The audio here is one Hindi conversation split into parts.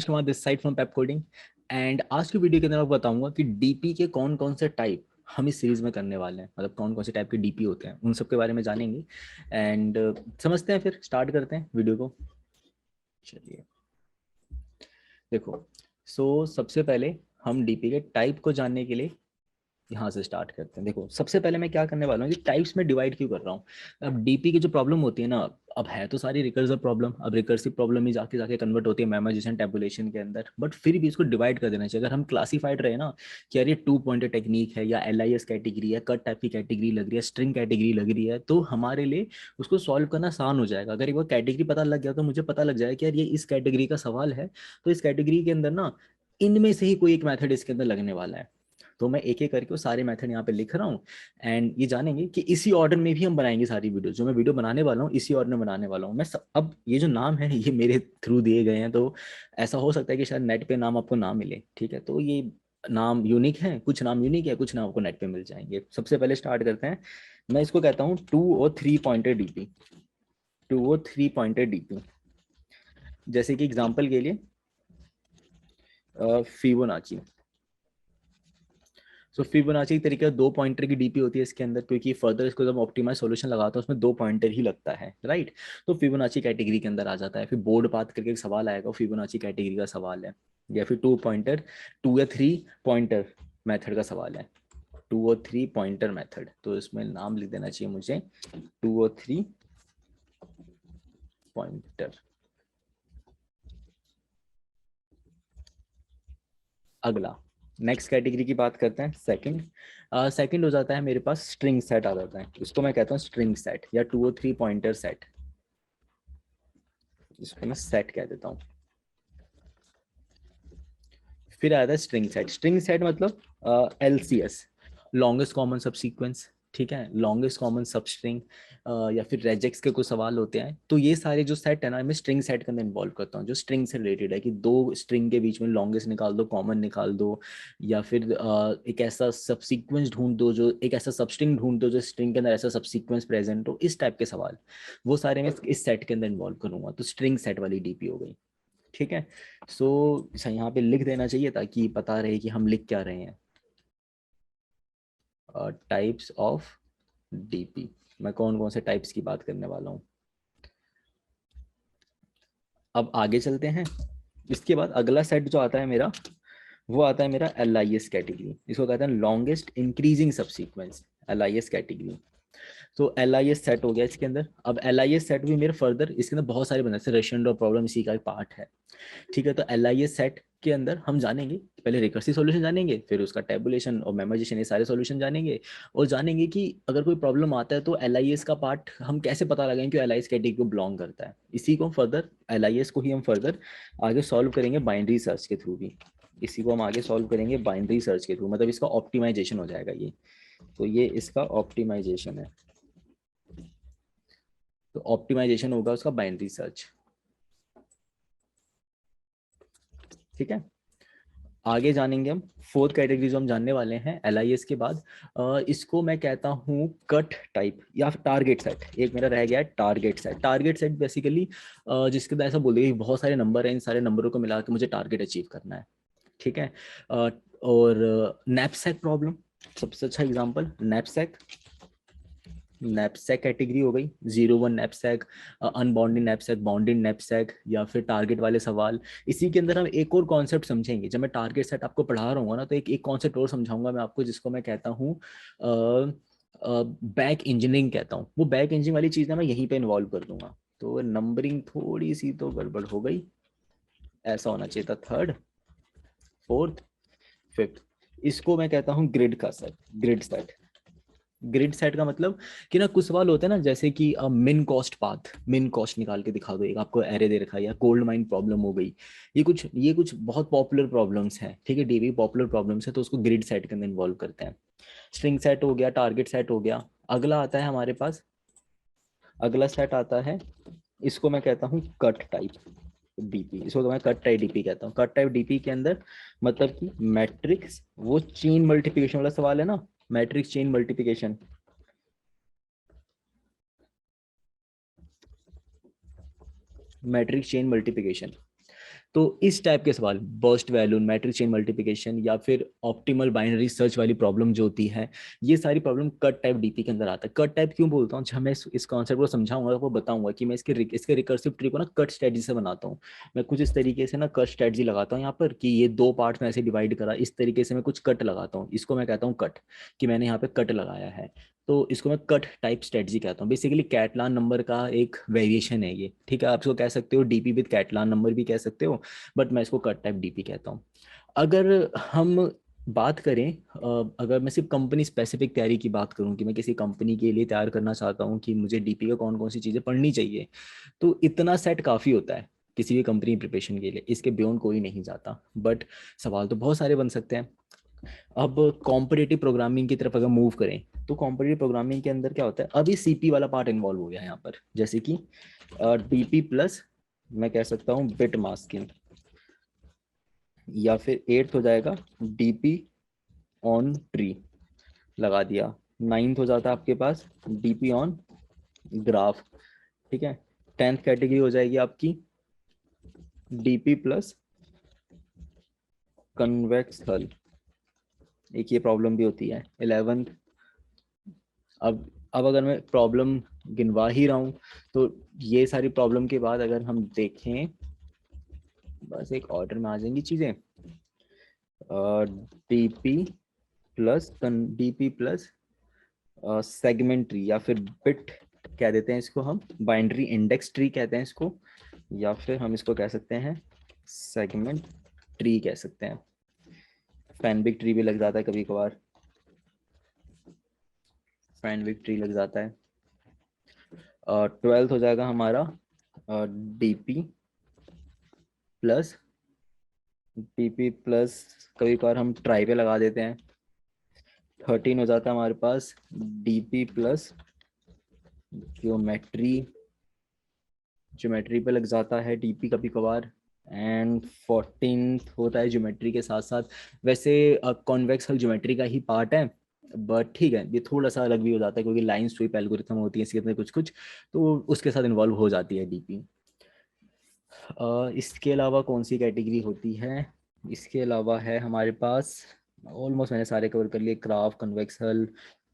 Kumar this side from Pep coding. And आज की वीडियो के अंदर आपको बताऊंगा कि डीपी के कौन कौन से टाइप हम इस सीरीज में करने वाले हैं, मतलब कौन कौन से टाइप के डीपी होते हैं उन सब के बारे में जानेंगे। एंड समझते हैं, फिर स्टार्ट करते हैं वीडियो को। चलिए देखो, सबसे पहले हम डीपी के टाइप को जानने के लिए यहाँ से स्टार्ट करते हैं। देखो, सबसे पहले मैं क्या करने वाला हूँ कि टाइप्स में डिवाइड क्यों कर रहा हूँ। अब डीपी की जो प्रॉब्लम होती है ना, अब है तो सारी रिकर्सिव प्रॉब्लम, अब रिकर्सिव प्रॉब्लम ही जाके जाके कन्वर्ट होती है मेमोराइजेशन टेबुलेशन के अंदर, बट फिर भी इसको डिवाइड कर देना चाहिए। अगर हम क्लासिफाइड रहे ना कि यार ये 2 पॉइंटर टेक्निक है या LIS कैटेगरी है, कट टाइप की कैटेगरी लग रही है, स्ट्रिंग कैटेगरी लग रही है, तो हमारे लिए उसको सॉल्व करना आसान हो जाएगा। अगर एक बार कैटेगरी पता लग गया तो मुझे पता लग जाएगा कि यार ये इस कैटेगरी का सवाल है, तो इस कैटेगरी के अंदर ना इनमें से ही कोई एक मेथड इसके अंदर लगने वाला है। तो मैं एक एक करके वो सारे मेथड यहाँ पे लिख रहा हूँ। एंड ये जानेंगे कि इसी ऑर्डर में भी हम बनाएंगे सारी वीडियो, जो मैं वीडियो बनाने वाला हूँ इसी ऑर्डर में बनाने वाला हूँ अब ये जो नाम है ये मेरे थ्रू दिए गए हैं, तो ऐसा हो सकता है कि शायद नेट पे नाम आपको ना मिले, ठीक है। तो ये नाम यूनिक है, कुछ नाम यूनिक है, कुछ नाम आपको नेट पे मिल जाएंगे। सबसे पहले स्टार्ट करते हैं। मैं इसको कहता हूँ 2 और 3 पॉइंटर डीपी। 2 और 3 पॉइंटर डीपी, जैसे कि एग्जाम्पल के लिए फिबोनाची। फिबोनाची एक तरीके का 2 पॉइंटर की डीपी होती है इसके अंदर, क्योंकि फर्दर इसको जब ऑप्टिमाइज सॉल्यूशन लगाता है उसमें 2 पॉइंटर ही लगता है, राइट। तो फिबोनाची कैटेगरी के अंदर आ जाता है। फिर बोर्ड पाथ करके एक सवाल आएगा, फिबोनाची कैटेगरी का सवाल है। या फिर 2 पॉइंटर, 2 या 3 पॉइंटर मेथड का सवाल है। 2 और 3 पॉइंटर मेथड, तो इसमें नाम लिख देना चाहिए मुझे 2 और 3 पॉइंटर। अगला नेक्स्ट कैटेगरी की बात करते हैं। सेकंड सेकंड हो जाता है मेरे पास स्ट्रिंग सेट आ जाता है। इसको मैं कहता हूँ स्ट्रिंग सेट या 2 और 3 पॉइंटर सेट। इसको मैं सेट कह देता हूँ। फिर आता है स्ट्रिंग सेट। स्ट्रिंग सेट मतलब LCS, longest common sub sequence, ठीक है, लॉन्गेस्ट कॉमन सब स्ट्रिंग, या फिर रेजेक्स के कुछ सवाल होते हैं। तो ये सारे जो सेट है ना, मैं स्ट्रिंग सेट के अंदर इन्वॉल्व करता हूँ, जो स्ट्रिंग से रिलेटेड है कि दो स्ट्रिंग के बीच में लॉन्गेस्ट निकाल दो, कॉमन निकाल दो, या फिर एक ऐसा सब सीक्वेंस ढूंढ दो, जो एक ऐसा सब स्ट्रिंग ढूंढ दो जो स्ट्रिंग के अंदर ऐसा सब सीक्वेंस प्रेजेंट हो। इस टाइप के सवाल वो सारे मैं इस सेट के अंदर इन्वॉल्व करूंगा। तो स्ट्रिंग सेट वाली डीपी हो गई, ठीक है। यहाँ पे लिख देना चाहिए ताकि पता रहे कि हम लिख क्या रहे हैं। टाइप्स ऑफ डीपी, मैं कौन कौन से टाइप्स की बात करने वाला हूँ। अब आगे चलते हैं। इसके बाद अगला सेट जो आता है मेरा, वो आता है मेरा LIS कैटेगरी। इसको कहते हैं longest increasing subsequence, LIS category. तो LIS सेट हो गया इसके अंदर। अब LIS सेट भी मेरे फर्दर इसके अंदर बहुत सारे बने, जैसे रशियन डॉट प्रॉब्लम इसी का एक पार्ट है, ठीक है। तो LIS सेट के अंदर हम जानेंगे, पहले रिकर्सिव सॉल्यूशन जानेंगे, फिर उसका टेबुलेशन और मेमोराइजेशन, ये सारे सॉल्यूशन जानेंगे। और जानेंगे कि अगर कोई प्रॉब्लम आता है तो LIS का पार्ट हम कैसे पता लगाएंगे कि LIS कैटेगरी को बिलोंग करता है। इसी को फर्दर LIS को ही हम फर्दर आगे सॉल्व करेंगे बाइनरी सर्च के थ्रू भी। इसी को हम आगे सॉल्व करेंगे बाइनरी सर्च के थ्रू, मतलब इसका ऑप्टिमाइजेशन हो जाएगा ये। तो ये इसका ऑप्टिमाइजेशन है। तो ऑप्टिमाइजेशन होगा उसका बाइनरी सर्च, ठीक है। आगे जानेंगे हम फोर्थ कैटेगरी जो हम जानने वाले हैं LIS के बाद। इसको मैं कहता हूँ कट टाइप या फिर टारगेट सेट। एक मेरा रह गया है target set. Target set basically जिसके अंदर ऐसा बोलेगा कि बहुत सारे नंबर हैं, इन सारे नंबरों को मिला के मुझे टारगेट अचीव करना है, ठीक है। और नैपसैक प्रॉब्लम, सबसे अच्छा एग्जाम्पल नैपसैक। नैपसैक कैटेगरी हो गई, 0 1 knapsack, unbounded knapsack, bounded knapsack, या फिर टारगेट वाले सवाल। इसी के अंदर हम एक और कॉन्सेप्ट समझेंगे। जब मैं टारगेट सेट आपको पढ़ा रहा हूँ ना, तो एक एक कॉन्सेप्ट और समझाऊंगा मैं आपको, जिसको मैं कहता हूँ बैक इंजीनियरिंग कहता हूँ। वो बैक इंजीनियरिंग वाली चीज़ ना मैं यहीं पे इन्वॉल्व कर दूंगा। तो नंबरिंग थोड़ी सी तो गड़बड़ हो गई, ऐसा होना चाहिए था थर्ड, फोर्थ, फिफ्थ। इसको मैं कहता हूँ ग्रिड का set, grid set. Grid set का मतलब कि ना कुछ सवाल होते हैं ना, जैसे कि मिन कॉस्ट पाथ, मिन कॉस्ट निकाल के दिखा दो, एक आपको एरे दे रखा है, या गोल्ड माइन प्रॉब्लम हो गई। ये कुछ बहुत पॉपुलर प्रॉब्लम्स हैं, ठीक है, डीबी पॉपुलर प्रॉब्लम्स है, तो उसको ग्रिड सेट के अंदर इन्वॉल्व करते हैं। स्ट्रिंग सेट हो गया, टारगेट सेट हो गया। अगला आता है हमारे पास, अगला सेट आता है, इसको मैं कहता हूँ कट टाइप डीपी। इसको तो मैं कट टाइप डीपी कहता हूँ। कट टाइप डीपी के अंदर मतलब कि मैट्रिक्स, वो चेन मल्टीप्लिकेशन वाला सवाल है ना, matrix chain multiplication, matrix chain multiplication. तो इस टाइप के सवाल, burst value, matrix chain multiplication, या फिर ऑप्टिमल बाइनरी सर्च वाली प्रॉब्लम जो होती है, ये सारी प्रॉब्लम कट टाइप डीपी के अंदर आता है। कट टाइप क्यों बोलता हूँ, जब मैं इस कॉन्सेप्ट को समझाऊंगा वो बताऊंगा कि मैं इसके रिकर्सिव ट्री को ना कट स्ट्रेटजी से बनाता हूँ। मैं कुछ इस तरीके से ना कट स्ट्रेटजी लगाता हूँ यहाँ पर, कि ये दो पार्ट में ऐसे डिवाइड करा, इस तरीके से मैं कुछ कट लगाता हूँ, इसको मैं कहता हूँ कट, कि मैंने यहाँ पे कट लगाया है। तो इसको मैं कट टाइप स्ट्रेटजी कहता हूँ। बेसिकली कैटलान नंबर का एक वेरिएशन है ये, ठीक है। आप इसको कह सकते हो डीपी विद कैटलान नंबर भी कह सकते हो, बट मैं इसको कट टाइप डीपी कहता हूँ। अगर हम बात करें, अगर मैं सिर्फ कंपनी स्पेसिफिक तैयारी की बात करूं, कि मैं किसी कंपनी के लिए तैयार करना चाहता हूं कि मुझे डीपी का कौन कौन सी चीज़ें पढ़नी चाहिए, तो इतना सेट काफ़ी होता है किसी भी कंपनी प्रिपरेशन के लिए, इसके बियॉन्ड कोई नहीं जाता। बट सवाल तो बहुत सारे बन सकते हैं। अब कॉम्पिटिटिव प्रोग्रामिंग की तरफ अगर मूव करें, तो कॉम्पिटिटिव प्रोग्रामिंग के अंदर क्या होता है, अभी सीपी वाला पार्ट इन्वॉल्व हो गया यहाँ पर, जैसे कि डीपी प्लस, मैं कह सकता हूँ बिट मास्किंग, या फिर एट्थ हो जाएगा डीपी ऑन ट्री, लगा दिया। नाइन्थ हो जाता है आपके पास डीपी ऑन ग्राफ, ठीक है। 10th कैटेगरी हो जाएगी आपकी डीपी प्लस कन्वेक्स हल, एक ये प्रॉब्लम भी होती है। 11th, अब अगर मैं प्रॉब्लम गिनवा ही रहा हूँ, तो ये सारी प्रॉब्लम के बाद अगर हम देखें, बस एक ऑर्डर में आ जाएंगी चीज़ें, DP plus DP plus segment tree, या फिर बिट कह देते हैं इसको हम, बाइनरी इंडेक्स ट्री कहते हैं इसको, या फिर हम इसको कह सकते हैं सेगमेंट ट्री कह सकते हैं। फैनबिक ट्री भी लग जाता है कभी कभार, फैनबिक ट्री लग जाता है। 12th हो जाएगा हमारा डीपी प्लस, डीपी प्लस कभी कभार हम ट्राई पे लगा देते हैं। 13 हो जाता है हमारे पास डीपी प्लस ज्योमेट्री, ज्योमेट्री पे लग जाता है डीपी कभी कभार। एंड 14th होता है ज्योमेट्री के साथ साथ, वैसे कॉन्वेक्स हल ज्योमेट्री का ही पार्ट है, बट ठीक है, ये थोड़ा सा अलग भी हो जाता है क्योंकि लाइन स्वीप एल्गोरिथम होती है इसके अंदर कुछ कुछ, तो उसके साथ इन्वॉल्व हो जाती है डीपी। इसके अलावा कौन सी कैटेगरी होती है, इसके अलावा है हमारे पास, ऑलमोस्ट मैंने सारे कवर कर लिए, क्राफ्ट, कन्वेक्स हल,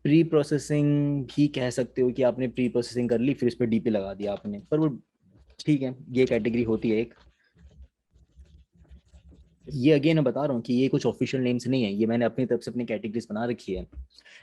प्री प्रोसेसिंग भी कह सकते हो कि आपने प्री प्रोसेसिंग कर ली फिर इस पर डीपी लगा दिया आपने, पर वो ठीक है, ये कैटेगरी होती है एक। ये अगेन मैं बता रहा हूँ कि ये कुछ ऑफिशियल नेम्स नहीं है, ये मैंने अपनी तरफ से अपनी कैटेगरीज बना रखी है।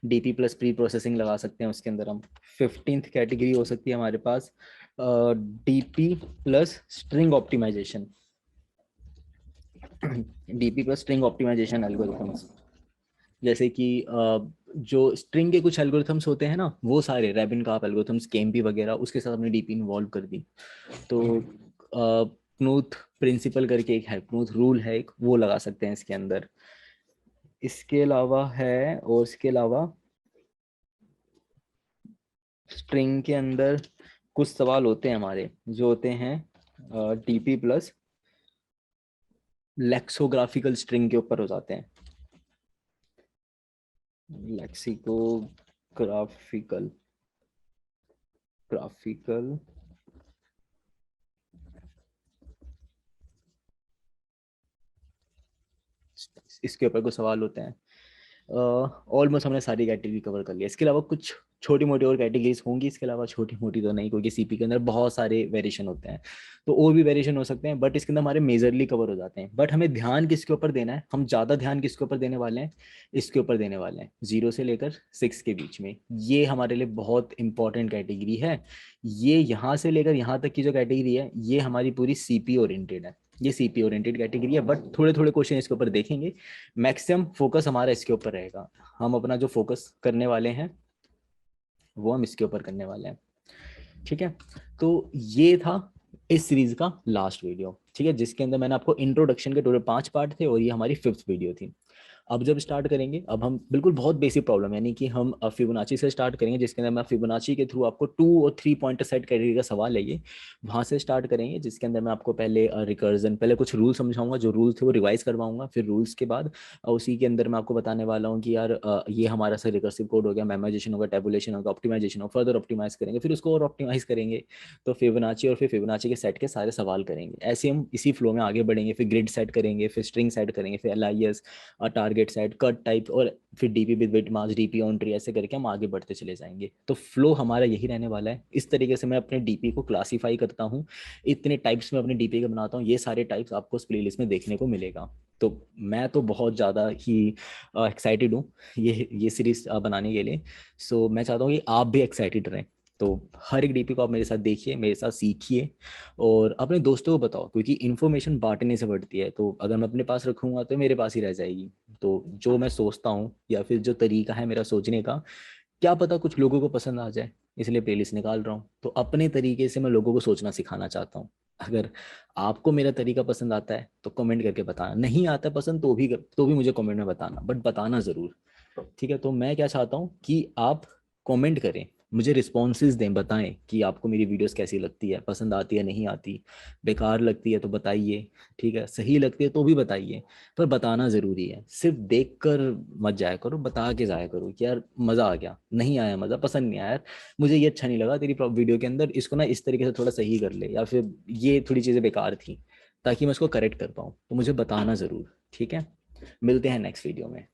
डीपी प्लस प्री प्रोसेसिंग लगा सकते हैं उसके अंदर हम। 15th कैटेगरी हो सकती है हमारे पास DP plus string optimisation, DP plus string optimisation algorithms, जैसे कि जो स्ट्रिंग के कुछ एल्गोरिथम्स होते हैं ना, वो सारे रैबिन कार्प एल्गोरिथम्स, केएमपी वगैरह, उसके साथ हमने डीपी इन्वॉल्व कर दी। तो क्नूथ प्रिंसिपल करके एक है, क्नूथ रूल है एक, वो लगा सकते हैं इसके अंदर। इसके अलावा है, और इसके अलावा स्ट्रिंग के अंदर कुछ सवाल होते हैं हमारे, जो होते हैं डीपी प्लस लेक्सोग्राफिकल स्ट्रिंग के ऊपर हो जाते हैं, लेक्सिकोग्राफिकल, ग्राफिकल, इसके ऊपर कुछ सवाल होते हैं। ऑलमोस्ट हमने सारी कैटेगरी कवर कर लिया। इसके अलावा कुछ छोटी मोटी और कैटेगरीज होंगी, इसके अलावा छोटी मोटी तो नहीं, क्योंकि सीपी के अंदर बहुत सारे वेरिएशन होते हैं, तो और भी वेरिएशन हो सकते हैं, बट इसके अंदर हमारे मेजरली कवर हो जाते हैं। बट हमें ध्यान किसके ऊपर देना है, हम ज़्यादा ध्यान किसके ऊपर देने वाले हैं, इसके ऊपर देने वाले हैं, 0 से लेकर 6 के बीच में। ये हमारे लिए बहुत इंपॉर्टेंट कैटेगरी है। ये यहाँ से लेकर यहाँ तक की जो कैटेगरी है, ये हमारी पूरी सीपी ओरिएंटेड है, ये सीपी ओरिएंटेड कैटेगरी है। बट थोड़े थोड़े क्वेश्चन इसके ऊपर देखेंगे, मैक्सिमम फोकस हमारा इसके ऊपर रहेगा। हम अपना जो फोकस करने वाले हैं वो हम इसके ऊपर करने वाले हैं, ठीक है। तो ये था इस सीरीज का लास्ट वीडियो, ठीक है, जिसके अंदर मैंने आपको इंट्रोडक्शन के टोटल 5 पार्ट थे, और ये हमारी 5th वीडियो थी। अब जब स्टार्ट करेंगे, अब हम बिल्कुल बहुत बेसिक प्रॉब्लम यानी कि हम फिबोनाची से स्टार्ट करेंगे, जिसके अंदर मैं फिबोनाची के थ्रू आपको 2 और 3 पॉइंट सेट कैटेगरी का सवाल है ये, वहाँ से स्टार्ट करेंगे, जिसके अंदर मैं आपको पहले रिकर्जन, पहले कुछ रूल समझाऊंगा, जो रूल थे वो रिवाइज करवाऊंगा, फिर रूल्स के बाद उसी के अंदर मैं आपको बताने वाला हूँ कि यार ये हमारा सा रिकर्सिव कोड हो गया, मेमोराइजेशन होगा, टेबुलेशन होगा, ऑप्टिमाइजेशन होगा, फर्दर ऑप्टिमाइज करेंगे, फिर उसको और ऑप्टिमाइज करेंगे, तो फिबोनाची और फिर फिबोनाची के सेट के सारे सवाल करेंगे। ऐसे हम इसी फ्लो में आगे बढ़ेंगे, फिर ग्रिड सेट करेंगे, फिर स्ट्रिंग सेट करेंगे, फिर LIS, target set, cut type, और फिर DP with bit marks, DP on tree, ऐसे करके हम आगे बढ़ते चले जाएंगे। तो फ्लो हमारा यही रहने वाला है। इस तरीके से मैं अपने DP को क्लासीफाई करता हूँ, इतने टाइप्स में अपने DP के बनाता हूँ, ये सारे टाइप्स आपको उस प्लेलिस्ट में देखने को मिलेगा। तो मैं तो बहुत ज़्यादा ही एक्साइटेड हूँ ये सीरीज बनाने के लिए। सो मैं चाहता हूँ कि आप भी एक्साइटेड रहें। तो हर एक DP को आप मेरे साथ देखिए, मेरे साथ सीखिए, और अपने दोस्तों को बताओ, क्योंकि इन्फॉर्मेशन बांटने से बढ़ती है। तो अगर मैं अपने पास रखूंगा तो मेरे पास ही रह जाएगी। तो जो मैं सोचता हूँ या फिर जो तरीका है मेरा सोचने का, क्या पता कुछ लोगों को पसंद आ जाए, इसलिए प्लेलिस्ट निकाल रहा हूँ। तो अपने तरीके से मैं लोगों को सोचना सिखाना चाहता हूँ। अगर आपको मेरा तरीका पसंद आता है तो कमेंट करके बताना, नहीं आता पसंद तो भी मुझे कमेंट में बताना, बट बताना ज़रूर। ठीक है, तो मैं क्या चाहता हूँ कि आप कमेंट करें, मुझे रिस्पॉन्सेज दें, बताएं कि आपको मेरी वीडियोस कैसी लगती है, पसंद आती है नहीं आती, बेकार लगती है तो बताइए, ठीक है, सही लगती है तो भी बताइए, पर बताना ज़रूरी है। सिर्फ देख कर मत जाया करो, बता के जाया करो कि यार मज़ा आ गया, नहीं आया मज़ा, पसंद नहीं आया यार, मुझे ये अच्छा नहीं लगा तेरी वीडियो के अंदर, इसको ना इस तरीके से थोड़ा सही कर ले, या फिर ये थोड़ी चीज़ें बेकार थी, ताकि मैं उसको करेक्ट कर पाऊँ। तो मुझे बताना ज़रूर, ठीक है। मिलते हैं नेक्स्ट वीडियो में।